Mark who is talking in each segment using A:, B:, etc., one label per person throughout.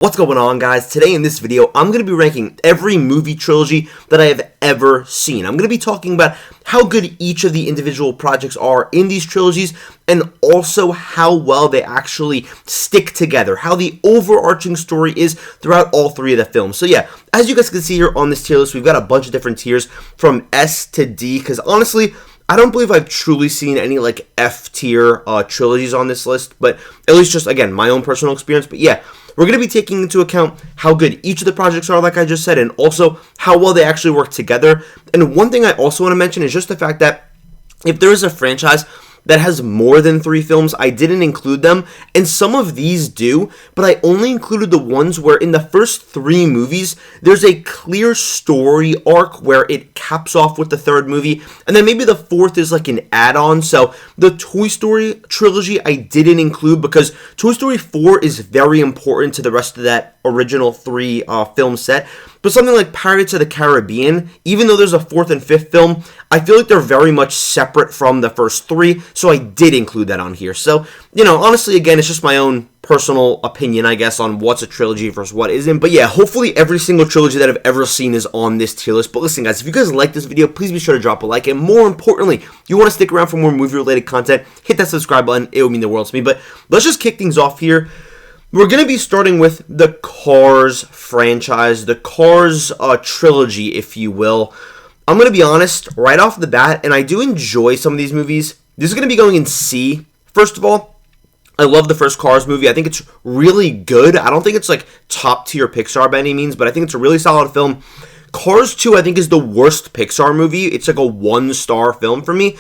A: What's going on, guys? Today in this video, I'm going to be ranking every movie trilogy that I have ever seen. I'm going to be talking about how good each of the individual projects are in these trilogies, and also how well they actually stick together, how the overarching story is throughout all three of the films. So yeah, as you guys can see here on this tier list, we've got a bunch of different tiers from S to D, because honestly, I don't believe I've truly seen any like F tier trilogies on this list, but at least just, again, my own personal experience. But yeah, we're going to be taking into account how good each of the projects are, like I just said, and also how well they actually work together. And one thing I also want to mention is just the fact that if there is a franchise that has more than 3 films, I didn't include them, and some of these do, but I only included the ones where in the first 3 movies, there's a clear story arc where it caps off with the 3rd movie, and then maybe the 4th is like an add-on. So the Toy Story trilogy I didn't include because Toy Story 4 is very important to the rest of that original 3 film set. But something like Pirates of the Caribbean, even though there's a 4th and 5th film, I feel like they're very much separate from the first 3, so I did include that on here. So, you know, honestly, again, it's just my own personal opinion, I guess, on what's a trilogy versus what isn't. But yeah, hopefully every single trilogy that I've ever seen is on this tier list. But listen, guys, if you guys like this video, please be sure to drop a like. And more importantly, you want to stick around for more movie-related content, hit that subscribe button. It would mean the world to me. But let's just kick things off here. We're going to be starting with the Cars franchise, the Cars trilogy, if you will. I'm going to be honest, right off the bat, and I do enjoy some of these movies. This is going to be going in C. First of all, I love the first Cars movie. I think it's really good. I don't think it's like top tier Pixar by any means, but I think it's a really solid film. Cars 2, I think, is the worst Pixar movie. It's like a 1-star film for me.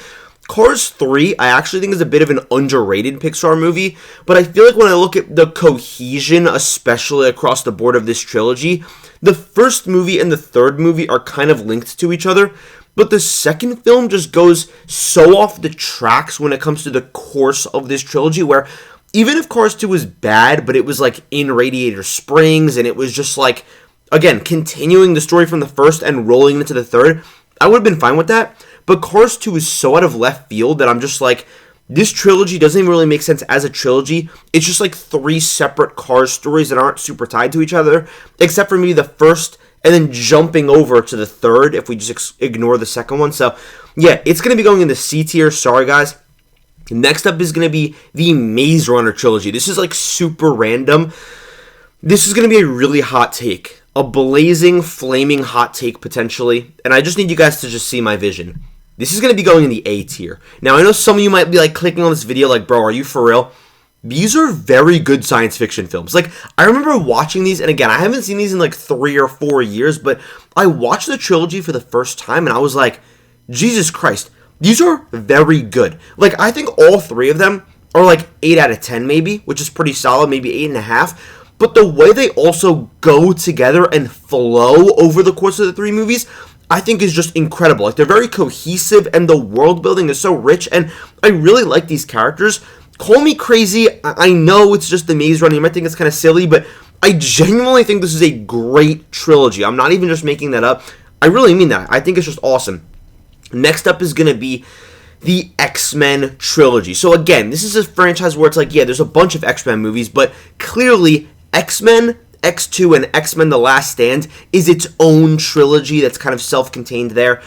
A: Cars 3, I actually think is a bit of an underrated Pixar movie, but I feel like when I look at the cohesion, especially across the board of this trilogy, the first movie and the 3rd movie are kind of linked to each other, but the second film just goes so off the tracks when it comes to the course of this trilogy, where even if Cars 2 was bad, but it was like in Radiator Springs, and it was just like, again, continuing the story from the first and rolling into the 3rd, I would have been fine with that. But Cars 2 is so out of left field that I'm just like, this trilogy doesn't even really make sense as a trilogy. It's just like 3 separate Cars stories that aren't super tied to each other, except for maybe the first, and then jumping over to the 3rd if we just ignore the second one. So yeah, it's going to be going in the C tier. Sorry, guys. Next up is going to be the Maze Runner trilogy. This is like super random. This is going to be a really hot take. A blazing, flaming hot take, potentially. And I just need you guys to just see my vision. This is going to be going in the A tier. Now, I know some of you might be like clicking on this video like, bro, are you for real? These are very good science fiction films. Like, I remember watching these, and again, I haven't seen these in like 3 or 4 years, but I watched the trilogy for the first time, and I was like, Jesus Christ, these are very good. Like, I think all 3 of them are like 8 out of 10 maybe, which is pretty solid, maybe 8.5. But the way they also go together and flow over the course of the 3 movies, I think is just incredible. Like, they're very cohesive, and the world building is so rich, and I really like these characters. Call me crazy, I know it's just the Maze Runner, you might think it's kind of silly, but I genuinely think this is a great trilogy. I'm not even just making that up. I really mean that. I think it's just awesome. Next up is going to be the X-Men trilogy. So again, this is a franchise where it's like, yeah, there's a bunch of X-Men movies, but clearly X-Men, X2, and X-Men The Last Stand is its own trilogy that's kind of self-contained there.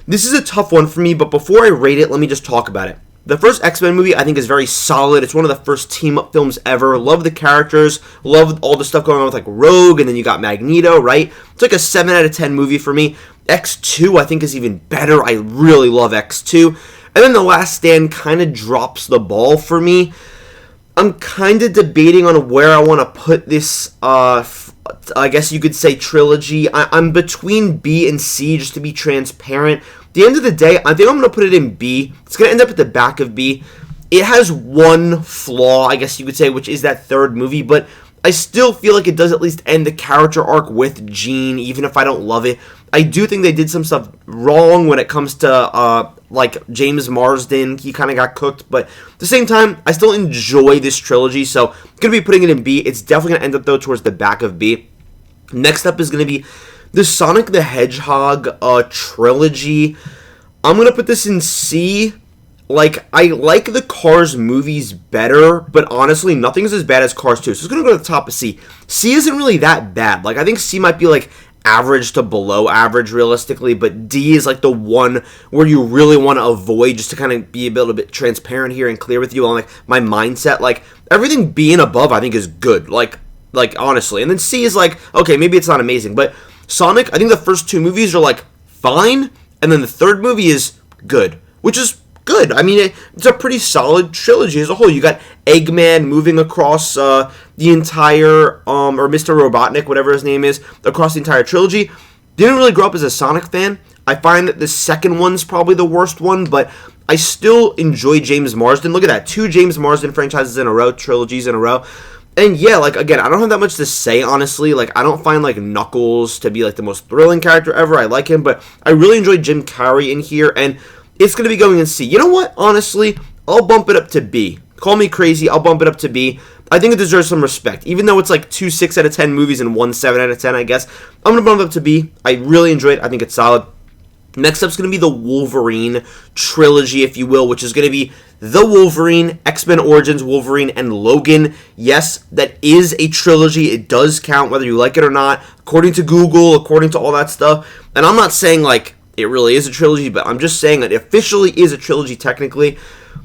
A: This is a tough one for me, but before I rate it, let me just talk about it. The first X-Men movie, I think, is very solid. It's one of the first team-up films ever. Love the characters. Love all the stuff going on with, like, Rogue, and then you got Magneto, right? It's like a 7 out of 10 movie for me. X2, I think, is even better. I really love X2. And then The Last Stand kind of drops the ball for me. I'm kind of debating on where I want to put this, I guess you could say, trilogy. I'm between B and C, just to be transparent. At the end of the day, I think I'm going to put it in B. It's going to end up at the back of B. It has one flaw, I guess you could say, which is that 3rd movie, but I still feel like it does at least end the character arc with Jean, even if I don't love it. I do think they did some stuff wrong when it comes to, like, James Marsden. He kind of got cooked, but at the same time, I still enjoy this trilogy, so I'm going to be putting it in B. It's definitely going to end up, though, towards the back of B. Next up is going to be the Sonic the Hedgehog trilogy. I'm going to put this in C. Like, I like the Cars movies better, but honestly, nothing's as bad as Cars 2. So it's going to go to the top of C. C isn't really that bad. Like, I think C might be, like, average to below average, realistically, but D is, like, the one where you really want to avoid, just to kind of be a little bit transparent here and clear with you on, like, my mindset. Like, everything B and above, I think, is good. Like, honestly. And then C is, like, okay, maybe it's not amazing, but Sonic, I think the first two movies are, like, fine, and then the third movie is good, which is good. I mean, it's a pretty solid trilogy as a whole. You got Eggman moving across the entire, or Mr. Robotnik, whatever his name is, across the entire trilogy. Didn't really grow up as a Sonic fan. I find that the second one's probably the worst one, but I still enjoy James Marsden. Look at that, 2 James Marsden franchises in a row, trilogies in a row. And yeah, like, again, I don't have that much to say, honestly. Like, I don't find, like, Knuckles to be, like, the most thrilling character ever. I like him, but I really enjoy Jim Carrey in here, and it's going to be going in C. You know what? Honestly, I'll bump it up to B. Call me crazy, I'll bump it up to B. I think it deserves some respect. Even though it's like 2 6 out of 10 movies and 1 7 out of 10, I guess. I'm going to bump it up to B. I really enjoy it. I think it's solid. Next up is going to be the Wolverine trilogy, if you will, which is going to be The Wolverine, X-Men Origins Wolverine, and Logan. Yes, that is a trilogy. It does count whether you like it or not, according to Google, according to all that stuff. And I'm not saying, like, it really is a trilogy, but I'm just saying that it officially is a trilogy technically.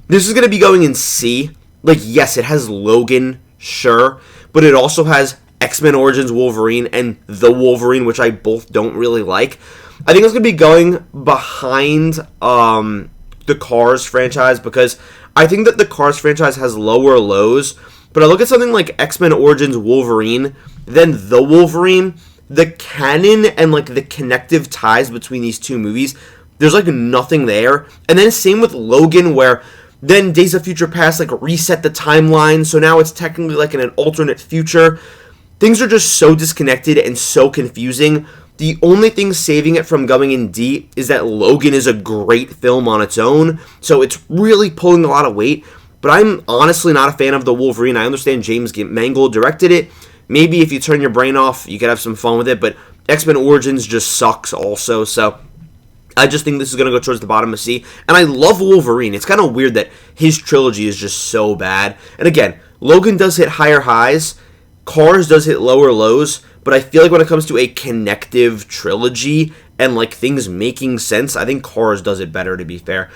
A: This is going to be going in C. Like, yes, it has Logan, sure, but it also has X-Men Origins Wolverine and The Wolverine, which I both don't really like. I think it's going to be going behind the Cars franchise, because I think that the Cars franchise has lower lows, but I look at something like X-Men Origins Wolverine, then The Wolverine, the canon and, like, the connective ties between these two movies, there's, like, nothing there. And then same with Logan, where then Days of Future Past, like, reset the timeline, so now it's technically, like, in an alternate future. Things are just so disconnected and so confusing. The only thing saving it from going in D is that Logan is a great film on its own, so it's really pulling a lot of weight. But I'm honestly not a fan of The Wolverine. I understand James Mangold directed it. Maybe if you turn your brain off, you could have some fun with it, but X-Men Origins just sucks also, so I just think this is going to go towards the bottom of C. And I love Wolverine. It's kind of weird that his trilogy is just so bad. And again, Logan does hit higher highs, Cars does hit lower lows, but I feel like when it comes to a connective trilogy and, like, things making sense, I think Cars does it better, to be fair.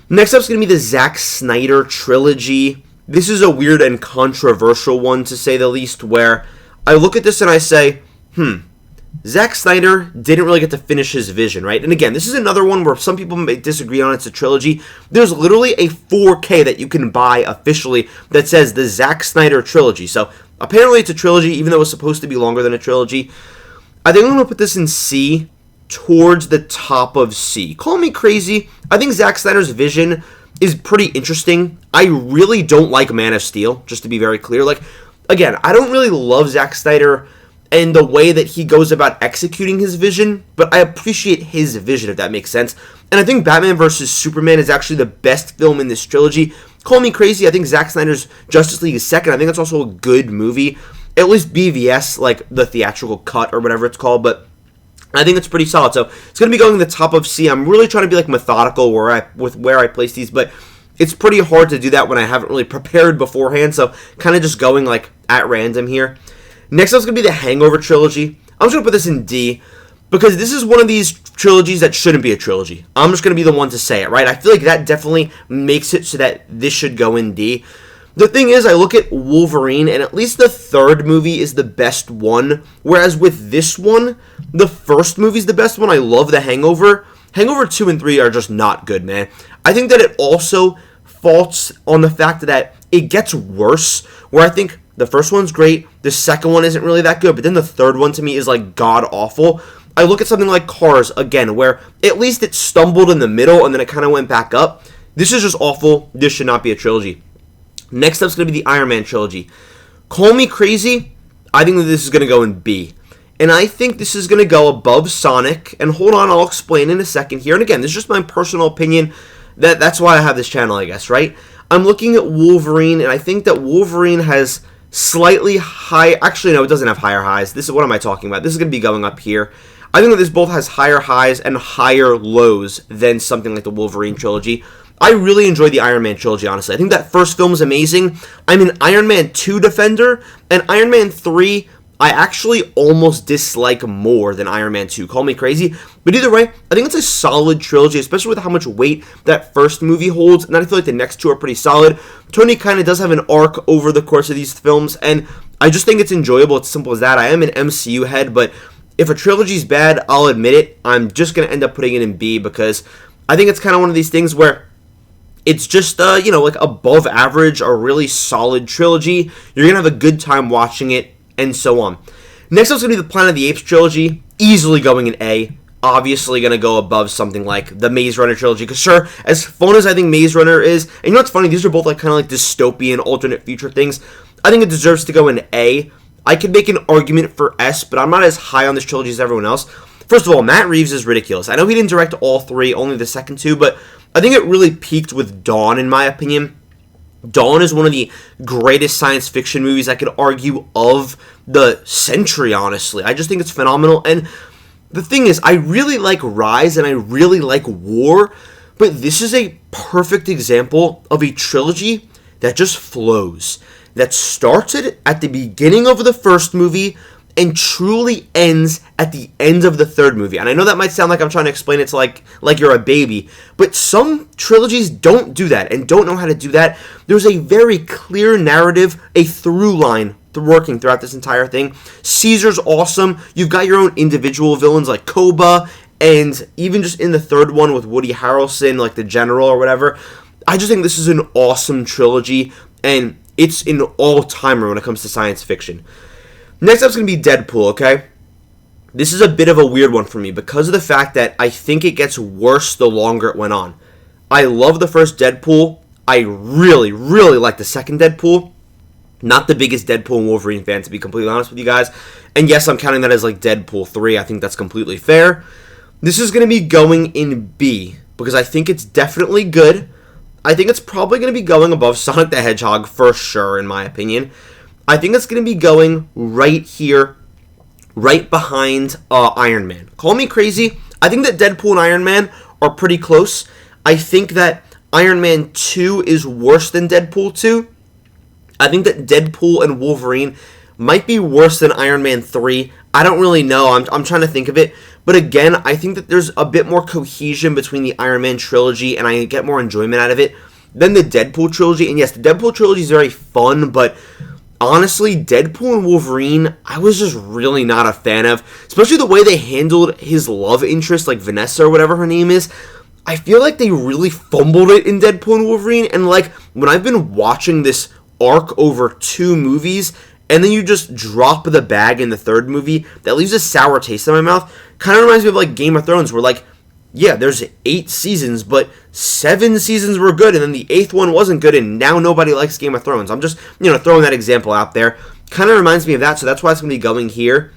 A: Next up is going to be the Zack Snyder trilogy. This is a weird and controversial one, to say the least, where I look at this and I say, Zack Snyder didn't really get to finish his vision, right? And again, this is another one where some people may disagree on it's a trilogy. There's literally a 4K that you can buy officially that says the Zack Snyder trilogy. So apparently it's a trilogy, even though it's supposed to be longer than a trilogy. I think I'm going to put this in C, towards the top of C. Call me crazy. I think Zack Snyder's vision is pretty interesting. I really don't like Man of Steel, just to be very clear. Like, again, I don't really love Zack Snyder and the way that he goes about executing his vision, but I appreciate his vision, if that makes sense. And I think Batman vs. Superman is actually the best film in this trilogy. Call me crazy, I think Zack Snyder's Justice League is second. I think that's also a good movie. At least BVS, like the theatrical cut or whatever it's called, but I think it's pretty solid. So it's going to be going to the top of C. I'm really trying to be, like, methodical with where I place these, but it's pretty hard to do that when I haven't really prepared beforehand, so kind of just going, like, at random here. Next up is going to be the Hangover trilogy. I'm just going to put this in D, because this is one of these trilogies that shouldn't be a trilogy. I'm just going to be the one to say it, right? I feel like that definitely makes it so that this should go in D. The thing is, I look at Wolverine, and at least the third movie is the best one, whereas with this one, the first movie is the best one. I love The Hangover. Hangover 2 and 3 are just not good, man. I think that it also faults on the fact that it gets worse, where I think the first one's great, the second one isn't really that good, but then the third one to me is, like, god-awful. I look at something like Cars, again, where at least it stumbled in the middle, and then it kind of went back up. This is just awful. This should not be a trilogy. Next up is going to be the Iron Man trilogy. Call me crazy, I think that this is going to go in B. And I think this is going to go above Sonic. And hold on, I'll explain in a second here. And again, this is just my personal opinion. That's why I have this channel, I guess, right? I'm looking at Wolverine, and I think that Wolverine has slightly high... Actually, no, it doesn't have higher highs. What am I talking about? This is going to be going up here. I think that this both has higher highs and higher lows than something like the Wolverine trilogy. I really enjoyed the Iron Man trilogy, honestly. I think that first film is amazing. I'm an Iron Man 2 defender, and Iron Man 3, I actually almost dislike more than Iron Man 2. Call me crazy. But either way, I think it's a solid trilogy, especially with how much weight that first movie holds. And I feel like the next two are pretty solid. Tony kind of does have an arc over the course of these films, and I just think it's enjoyable. It's simple as that. I am an MCU head, but if a trilogy's bad, I'll admit it. I'm just going to end up putting it in B because I think it's kind of one of these things where it's just, like above average, a really solid trilogy. You're going to have a good time watching it, and so on. Next up is going to be the Planet of the Apes trilogy. Easily going in A. Obviously going to go above something like the Maze Runner trilogy. Because sure, as fun as I think Maze Runner is, and you know what's funny? These are both like kind of like dystopian, alternate future things. I think it deserves to go in A. I could make an argument for S, but I'm not as high on this trilogy as everyone else. First of all, Matt Reeves is ridiculous. I know he didn't direct all three, only the second two, but I think it really peaked with Dawn, in my opinion. Dawn is one of the greatest science fiction movies I could argue of the century, honestly. I just think it's phenomenal. And the thing is, I really like Rise and I really like War, but this is a perfect example of a trilogy that just flows. That started at the beginning of the first movie and truly ends at the end of the third movie. And I know that might sound like I'm trying to explain it to like you're a baby, but some trilogies don't do that and don't know how to do that. There's a very clear narrative, a through line working throughout this entire thing. Caesar's awesome. You've got your own individual villains like Koba, and even just in the third one with Woody Harrelson, like the general or whatever. I just think this is an awesome trilogy, and it's an all-timer when it comes to science fiction. Next up is going to be Deadpool, okay? This is a bit of a weird one for me because of the fact that I think it gets worse the longer it went on. I love the first Deadpool. I really, really like the second Deadpool. Not the biggest Deadpool and Wolverine fan, to be completely honest with you guys. And yes, I'm counting that as like Deadpool 3. I think that's completely fair. This is going to be going in B because I think it's definitely good. I think it's probably going to be going above Sonic the Hedgehog for sure, in my opinion. I think it's going to be going right here, right behind Iron Man. Call me crazy. I think that Deadpool and Iron Man are pretty close. I think that Iron Man 2 is worse than Deadpool 2. I think that Deadpool and Wolverine might be worse than Iron Man 3. I don't really know. I'm trying to think of it. But again, I think that there's a bit more cohesion between the Iron Man trilogy, and I get more enjoyment out of it than the Deadpool trilogy. And yes, the Deadpool trilogy is very fun, but honestly, Deadpool and Wolverine, I was just really not a fan of. Especially the way they handled his love interest, like Vanessa or whatever her name is. I feel like they really fumbled it in Deadpool and Wolverine. And like, when I've been watching this arc over 2 movies, and then you just drop the bag in the third movie, that leaves a sour taste in my mouth. Kind of reminds me of like Game of Thrones, where like, yeah, there's 8 seasons, but 7 seasons were good, and then the 8th one wasn't good, and now nobody likes Game of Thrones. I'm just, throwing that example out there. Kind of reminds me of that, so that's why it's going to be going here.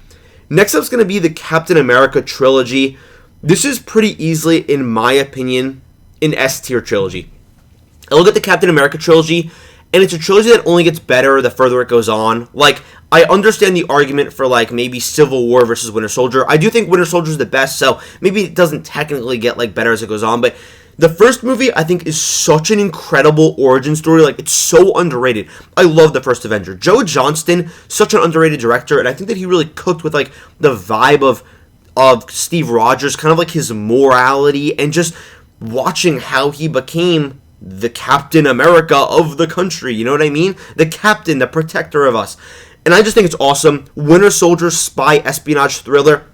A: Next up is going to be the Captain America trilogy. This is pretty easily, in my opinion, an S-tier trilogy. I look at the Captain America trilogy, and it's a trilogy that only gets better the further it goes on. Like, I understand the argument for, like, maybe Civil War versus Winter Soldier. I do think Winter Soldier is the best, so maybe it doesn't technically get, like, better as it goes on. But the first movie, I think, is such an incredible origin story. Like, it's so underrated. I love the first Avenger. Joe Johnston, such an underrated director, and I think that he really cooked with, like, the vibe of Steve Rogers, kind of like his morality, and just watching how he became the Captain America of the country, you know what I mean? The captain, the protector of us. And I just think it's awesome. Winter Soldier spy espionage thriller.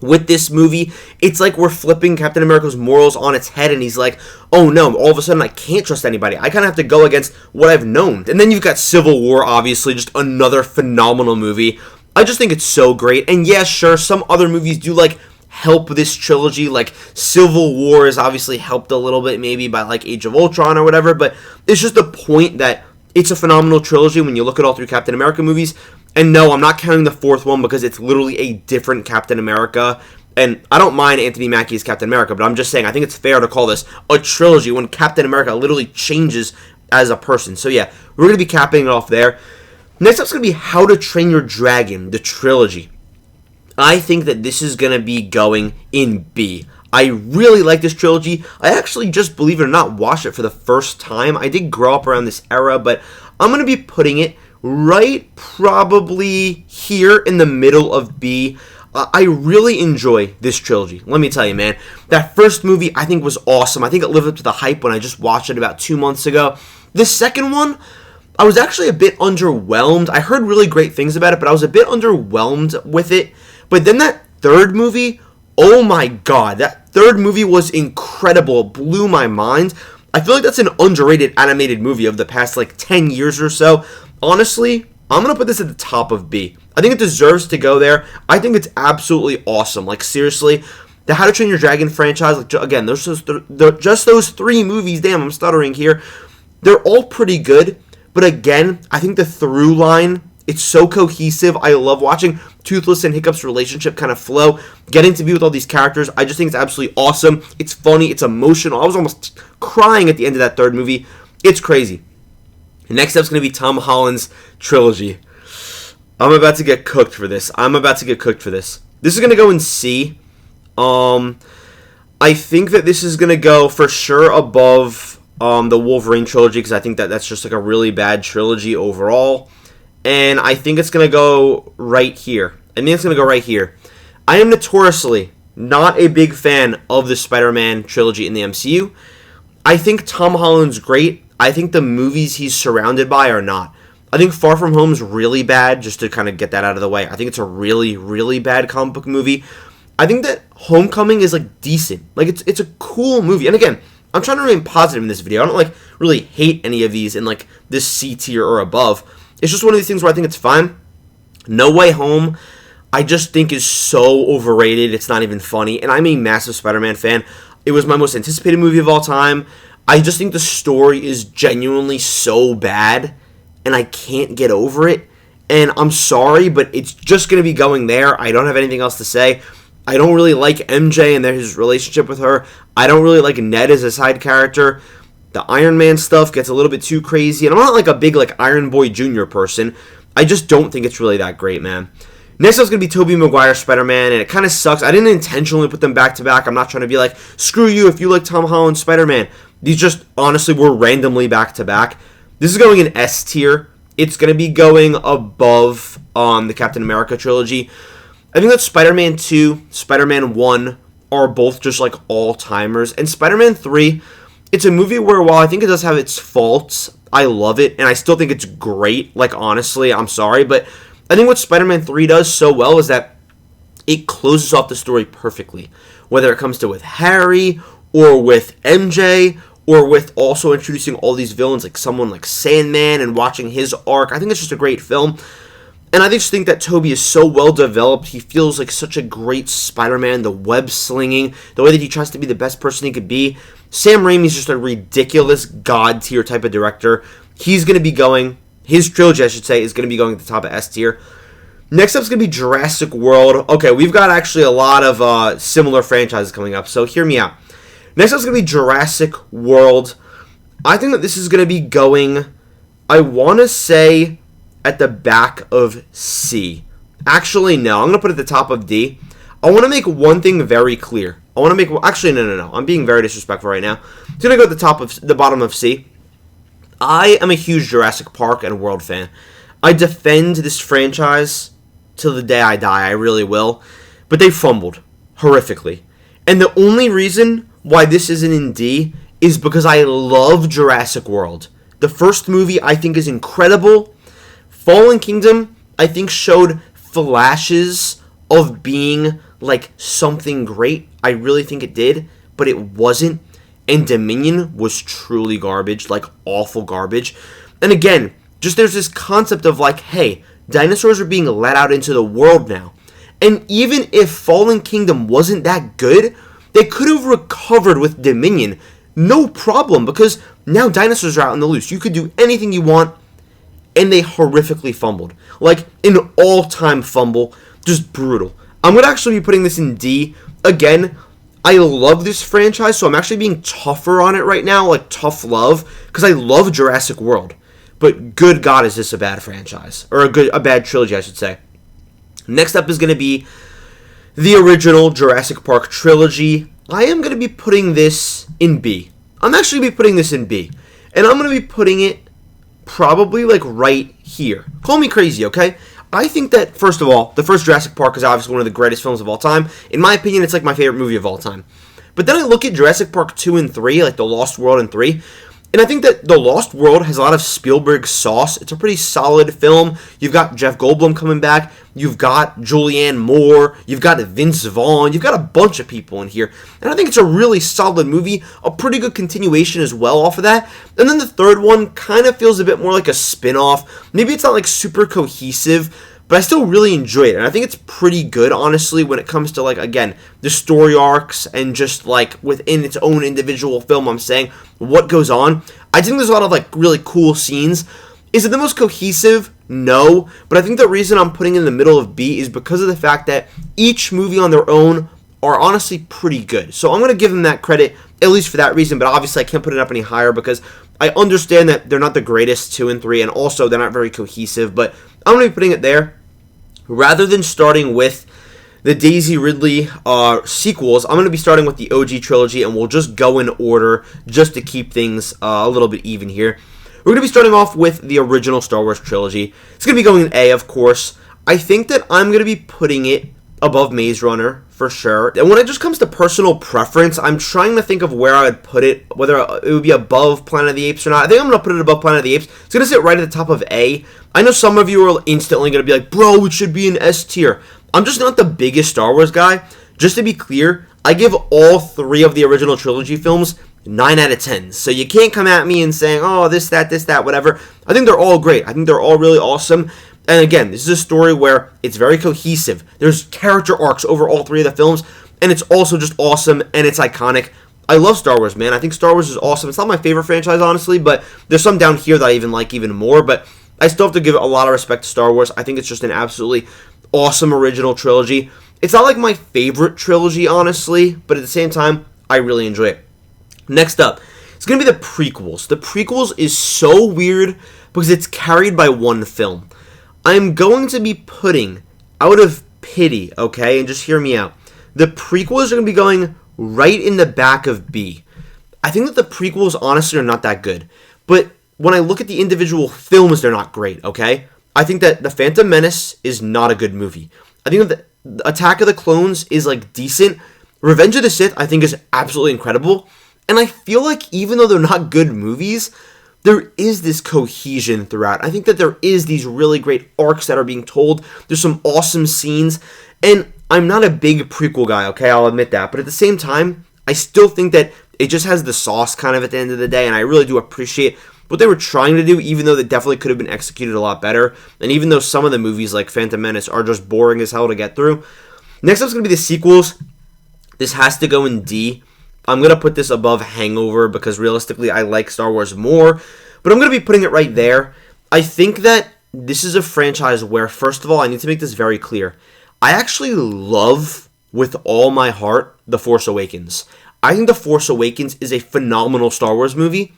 A: With this movie, it's like we're flipping Captain America's morals on its head, and he's like, oh no, all of a sudden I can't trust anybody. I kind of have to go against what I've known. And then you've got Civil War, obviously, just another phenomenal movie. I just think it's so great. And yeah, sure, some other movies do, like, help this trilogy. Like, Civil War is obviously helped a little bit, maybe by, like, Age of Ultron or whatever, but it's just the point that it's a phenomenal trilogy when you look at all 3 Captain America movies. And no, I'm not counting the 4th one because it's literally a different Captain America. And I don't mind Anthony Mackie as Captain America, but I'm just saying I think it's fair to call this a trilogy when Captain America literally changes as a person. So yeah, we're going to be capping it off there. Next up is going to be How to Train Your Dragon, the trilogy. I think that this is going to be going in B. I really like this trilogy. I actually just, believe it or not, watched it for the first time. I did grow up around this era, but I'm going to be putting it right probably here in the middle of B. I really enjoy this trilogy. Let me tell you, man. That first movie I think was awesome. I think it lived up to the hype when I just watched it about 2 months ago. The second one, I was actually a bit underwhelmed. I heard really great things about it, but I was a bit underwhelmed with it. But then that third movie, oh my god, that third movie was incredible. It blew my mind. I feel like that's an underrated animated movie of the past 10 years or so. Honestly, I'm going to put this at the top of B. I think it deserves to go there. I think it's absolutely awesome. Seriously, the How to Train Your Dragon franchise, again, just those 3 movies, damn, I'm stuttering here, they're all pretty good. But again, I think the through line, it's so cohesive. I love watching Toothless and Hiccup's relationship kind of flow, getting to be with all these characters. I just think it's absolutely awesome. It's funny. It's emotional. I was almost crying at the end of that third movie. It's crazy. Next up is going to be Tom Holland's Trilogy. I'm about to get cooked for this. This is going to go in C. I think that this is going to go for sure above the Wolverine trilogy, because I think that's just a really bad trilogy overall. And I think it's going to go right here. I am notoriously not a big fan of the Spider-Man trilogy in the MCU. I think Tom Holland's great. I think the movies he's surrounded by are not. I think Far From Home's really bad, just to kind of get that out of the way. I think it's a really, really bad comic book movie. I think that Homecoming is decent. It's a cool movie. And again, I'm trying to remain positive in this video. I don't really hate any of these in this C tier or above. It's just one of these things where I think it's fine. No Way Home, I just think is so overrated. It's not even funny. And I'm a massive Spider-Man fan. It was my most anticipated movie of all time. I just think the story is genuinely so bad, and I can't get over it. And I'm sorry, but it's just going to be going there. I don't have anything else to say. I don't really like MJ and his relationship with her. I don't really like Ned as a side character. The Iron Man stuff gets a little bit too crazy. And I'm not a big Iron Boy Jr. person. I just don't think it's really that great, man. Next up is going to be Tobey Maguire's Spider-Man, and it kind of sucks. I didn't intentionally put them back to back. I'm not trying to be screw you if you like Tom Holland's Spider-Man. These just, honestly, were randomly back to back. This is going in S tier. It's going to be going above the Captain America trilogy. I think that Spider-Man 2, Spider-Man 1 are both just all-timers. And Spider-Man 3, it's a movie where while I think it does have its faults, I love it. And I still think it's great. Honestly, I'm sorry. But I think what Spider-Man 3 does so well is that it closes off the story perfectly. Whether it comes to with Harry or with MJ or with also introducing all these villains someone like Sandman and watching his arc. I think it's just a great film. And I just think that Tobey is so well developed. He feels like such a great Spider-Man. The web slinging, the way that he tries to be the best person he could be. Sam Raimi's just a ridiculous god tier type of director. He's going to be going, his trilogy I should say, is going to be going at the top of S tier. Next up is going to be Jurassic World. Okay, we've got actually a lot of similar franchises coming up, so hear me out. Next up is going to be Jurassic World. I think that this is going to be going, I want to say, at the back of C. Actually, no. I'm going to put it at the top of D. I want to make one thing very clear. Actually, no. I'm being very disrespectful right now. It's going to go at the bottom of C. I am a huge Jurassic Park and World fan. I defend this franchise till the day I die. I really will. But they fumbled horrifically. And the only reason why this isn't in D is because I love Jurassic World. The first movie I think is incredible. Fallen Kingdom, I think, showed flashes of being something great. I really think it did, but it wasn't. And Dominion was truly garbage, awful garbage. And again, just there's this concept of hey, dinosaurs are being let out into the world now. And even if Fallen Kingdom wasn't that good, they could have recovered with Dominion, no problem, because now dinosaurs are out in the loose. You could do anything you want. And they horrifically fumbled. An all-time fumble. Just brutal. I'm going to actually be putting this in D. Again, I love this franchise, so I'm actually being tougher on it right now. Tough love. Because I love Jurassic World. But good God, is this a bad franchise. Or a bad trilogy, I should say. Next up is going to be the original Jurassic Park trilogy. I am going to be putting this in B. I'm actually going to be putting this in B. And I'm going to be putting it probably like right here. Call me crazy, okay? I think that, first of all, the first Jurassic Park is obviously one of the greatest films of all time. In my opinion, it's like my favorite movie of all time. But then I look at Jurassic Park 2 and 3, like The Lost World and 3, and I think that The Lost World has a lot of Spielberg sauce. It's a pretty solid film. You've got Jeff Goldblum coming back. You've got Julianne Moore. You've got Vince Vaughn. You've got a bunch of people in here. And I think it's a really solid movie. A pretty good continuation as well off of that. And then the third one kind of feels a bit more like a spin-off. Maybe it's not like super cohesive, but I still really enjoy it, and I think it's pretty good, honestly, when it comes to, like, again, the story arcs and just, like, within its own individual film, I'm saying, what goes on. I think there's a lot of, like, really cool scenes. Is it the most cohesive? No, but I think the reason I'm putting it in the middle of B is because of the fact that each movie on their own are honestly pretty good. So I'm going to give them that credit, at least for that reason, but obviously I can't put it up any higher because I understand that they're not the greatest 2 and 3, and also they're not very cohesive, but I'm going to be putting it there. Rather than starting with the Daisy Ridley sequels, I'm going to be starting with the OG trilogy, and we'll just go in order just to keep things a little bit even here. We're going to be starting off with the original Star Wars trilogy. It's going to be going in A, of course. I think that I'm going to be putting it above Maze Runner, for sure. And when it just comes to personal preference, I'm trying to think of where I would put it, whether it would be above Planet of the Apes or not. I think I'm going to put it above Planet of the Apes. It's going to sit right at the top of A. I know some of you are instantly going to be like, bro, it should be an S tier. I'm just not the biggest Star Wars guy. Just to be clear, I give all 3 of the original trilogy films 9 out of 10. So you can't come at me and saying, oh, this, that, whatever. I think they're all great. I think they're all really awesome. And again, this is a story where it's very cohesive. There's character arcs over all 3 of the films, and it's also just awesome, and it's iconic. I love Star Wars, man. I think Star Wars is awesome. It's not my favorite franchise, honestly, but there's some down here that I even like even more, but I still have to give a lot of respect to Star Wars. I think it's just an absolutely awesome original trilogy. It's not like my favorite trilogy, honestly, but at the same time, I really enjoy it. Next up, it's going to be the prequels. The prequels is so weird because it's carried by one film. I'm going to be putting, out of pity, okay, and just hear me out, the prequels are going to be going right in the back of B. I think that the prequels, honestly, are not that good. But when I look at the individual films, they're not great, okay? I think that The Phantom Menace is not a good movie. I think that the Attack of the Clones is, like, decent. Revenge of the Sith, I think, is absolutely incredible. And I feel like even though they're not good movies, there is this cohesion throughout. I think that there is these really great arcs that are being told. There's some awesome scenes. And I'm not a big prequel guy, okay? I'll admit that. But at the same time, I still think that it just has the sauce kind of at the end of the day. And I really do appreciate what they were trying to do, even though they definitely could have been executed a lot better. And even though some of the movies like Phantom Menace are just boring as hell to get through. Next up is going to be the sequels. This has to go in D. I'm going to put this above Hangover because realistically I like Star Wars more, but I'm going to be putting it right there. I think that this is a franchise where, first of all, I need to make this very clear. I actually love, with all my heart, The Force Awakens. I think The Force Awakens is a phenomenal Star Wars movie.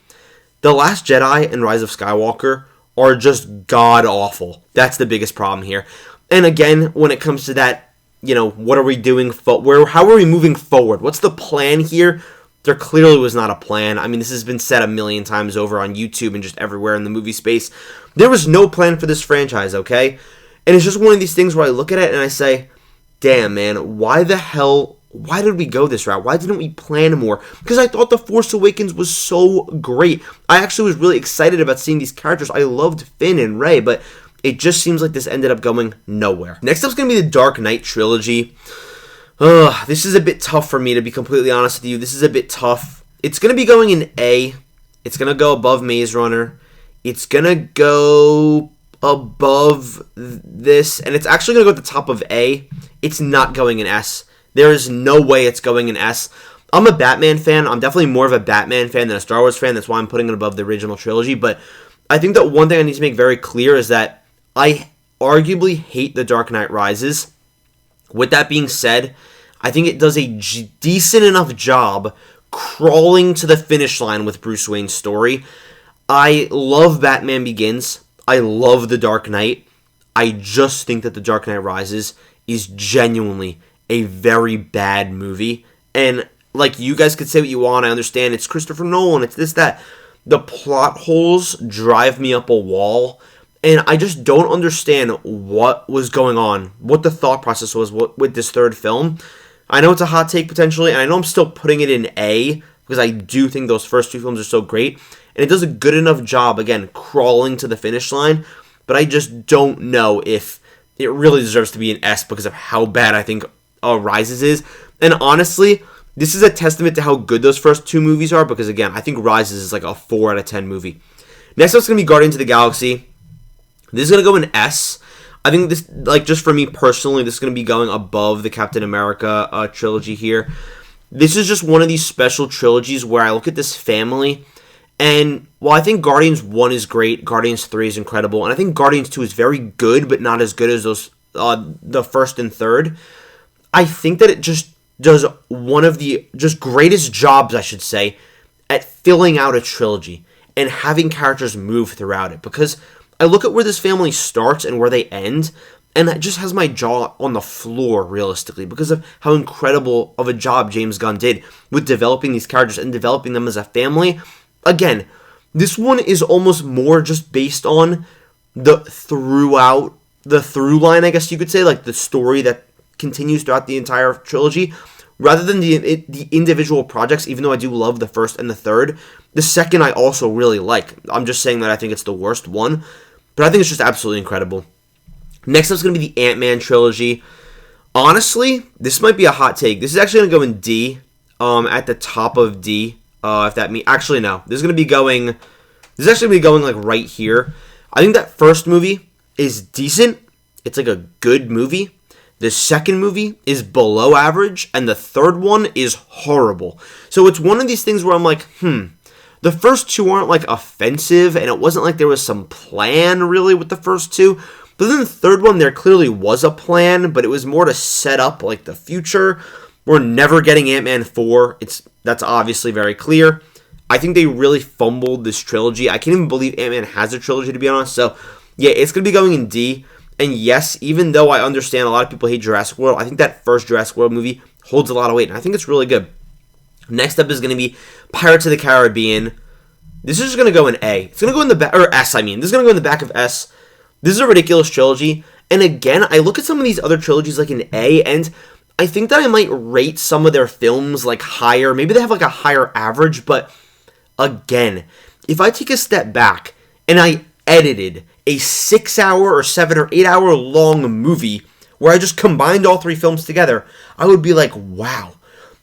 A: The Last Jedi and Rise of Skywalker are just god-awful. That's the biggest problem here. And again, when it comes to that, you know, what are we doing? How are we moving forward? What's the plan here? There clearly was not a plan. I mean, this has been said a million times over on YouTube and just everywhere in the movie space. There was no plan for this franchise, okay? And it's just one of these things where I look at it and I say, damn, man, why did we go this route? Why didn't we plan more? Because I thought The Force Awakens was so great. I actually was really excited about seeing these characters. I loved Finn and Rey, but it just seems like this ended up going nowhere. Next up is going to be the Dark Knight trilogy. This is a bit tough for me, to be completely honest with you. This is a bit tough. It's going to be going in A. It's going to go above Maze Runner. It's going to go above this. And it's actually going to go at the top of A. It's not going in S. There is no way it's going in S. I'm a Batman fan. I'm definitely more of a Batman fan than a Star Wars fan. That's why I'm putting it above the original trilogy. But I think that one thing I need to make very clear is that I arguably hate The Dark Knight Rises. With that being said, I think it does a decent enough job crawling to the finish line with Bruce Wayne's story. I love Batman Begins. I love The Dark Knight. I just think that The Dark Knight Rises is genuinely a very bad movie. And like, you guys could say what you want. I understand it's Christopher Nolan, it's this, that. The plot holes drive me up a wall, and I just don't understand what was going on, what the thought process was with this third film. I know it's a hot take potentially, and I know I'm still putting it in A, because I do think those first two films are so great, and it does a good enough job, again, crawling to the finish line, but I just don't know if it really deserves to be an S because of how bad I think Rises is. And honestly, this is a testament to how good those first two movies are, because again, I think Rises is like a 4 out of 10 movie. Next up is going to be Guardians of the Galaxy. This is going to go in S. I think this, like, just for me personally, this is going to be going above the Captain America trilogy here. This is just one of these special trilogies where I look at this family, and while I think Guardians 1 is great, Guardians 3 is incredible, and I think Guardians 2 is very good, but not as good as those the first and third, I think that it just does one of the just greatest jobs, I should say, at filling out a trilogy and having characters move throughout it. Because I look at where this family starts and where they end, and that just has my jaw on the floor, realistically, because of how incredible of a job James Gunn did with developing these characters and developing them as a family. Again, this one is almost more just based on the through line, I guess you could say, like the story that continues throughout the entire trilogy, rather than the individual projects. Even though I do love the first and the third, the second I also really like. I'm just saying that I think it's the worst one, but I think it's just absolutely incredible. Next up is going to be the Ant-Man trilogy. Honestly, this might be a hot take. This is actually going to go in D, at the top of D. If that means, actually no, this is actually going to be going like right here. I think that first movie is decent. It's like a good movie. The second movie is below average, and the third one is horrible. So it's one of these things where I'm like, the first two aren't like offensive, and it wasn't like there was some plan really with the first two. But then the third one, there clearly was a plan, but it was more to set up like the future. We're never getting Ant-Man 4. That's obviously very clear. I think they really fumbled this trilogy. I can't even believe Ant-Man has a trilogy, to be honest. So yeah, it's going to be going in D. And yes, even though I understand a lot of people hate Jurassic World, I think that first Jurassic World movie holds a lot of weight, and I think it's really good. Next up is going to be Pirates of the Caribbean. This is just going to go in A. It's going to go in the back, or S, I mean. This is going to go in the back of S. This is a ridiculous trilogy. And again, I look at some of these other trilogies like in A, and I think that I might rate some of their films like higher. Maybe they have like a higher average, but again, if I take a step back and I edited a 6-hour or 7 or 8 hour long movie where I just combined all three films together, I would be like, wow,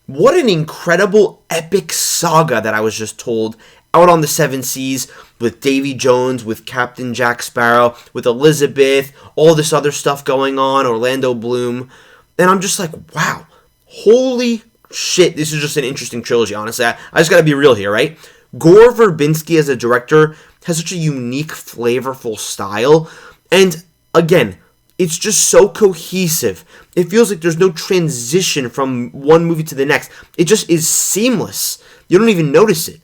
A: what an incredible epic saga that I was just told out on the seven seas with Davy Jones, with Captain Jack Sparrow, with Elizabeth, all this other stuff going on, Orlando Bloom. And I'm just like, wow, holy shit, this is just an interesting trilogy, honestly. I just gotta be real here, right? Gore Verbinski as a director has such a unique, flavorful style. And again, it's just so cohesive. It feels like there's no transition from one movie to the next. It just is seamless. You don't even notice it.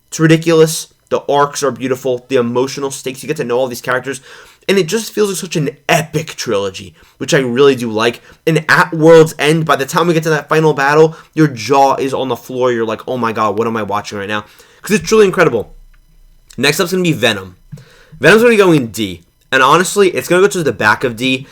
A: It's ridiculous. The arcs are beautiful. The emotional stakes. You get to know all these characters. And it just feels like such an epic trilogy, which I really do like. And at World's End, by the time we get to that final battle, your jaw is on the floor. You're like, oh my god, what am I watching right now? Because it's truly incredible. Next up is going to be Venom. Venom's going to go in D. And honestly, it's going to go to the back of D.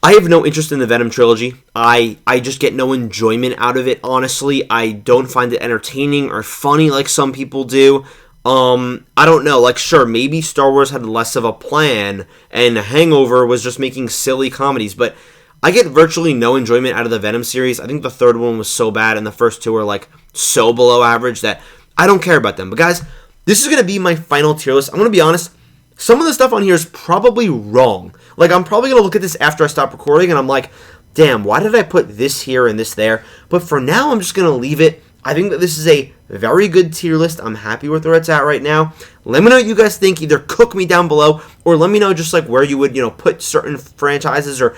A: I have no interest in the Venom trilogy. I just get no enjoyment out of it, honestly. I don't find it entertaining or funny like some people do. I don't know. Like, sure, maybe Star Wars had less of a plan, and Hangover was just making silly comedies, but I get virtually no enjoyment out of the Venom series. I think the third one was so bad, and the first two are, like, so below average that I don't care about them. But guys, this is going to be my final tier list. I'm going to be honest. Some of the stuff on here is probably wrong. Like, I'm probably going to look at this after I stop recording, and I'm like, damn, why did I put this here and this there? But for now, I'm just going to leave it. I think that this is a very good tier list. I'm happy with where it's at right now. Let me know what you guys think. Either cook me down below, or let me know just like where you would, put certain franchises or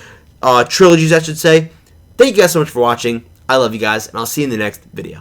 A: trilogies, I should say. Thank you guys so much for watching. I love you guys, and I'll see you in the next video.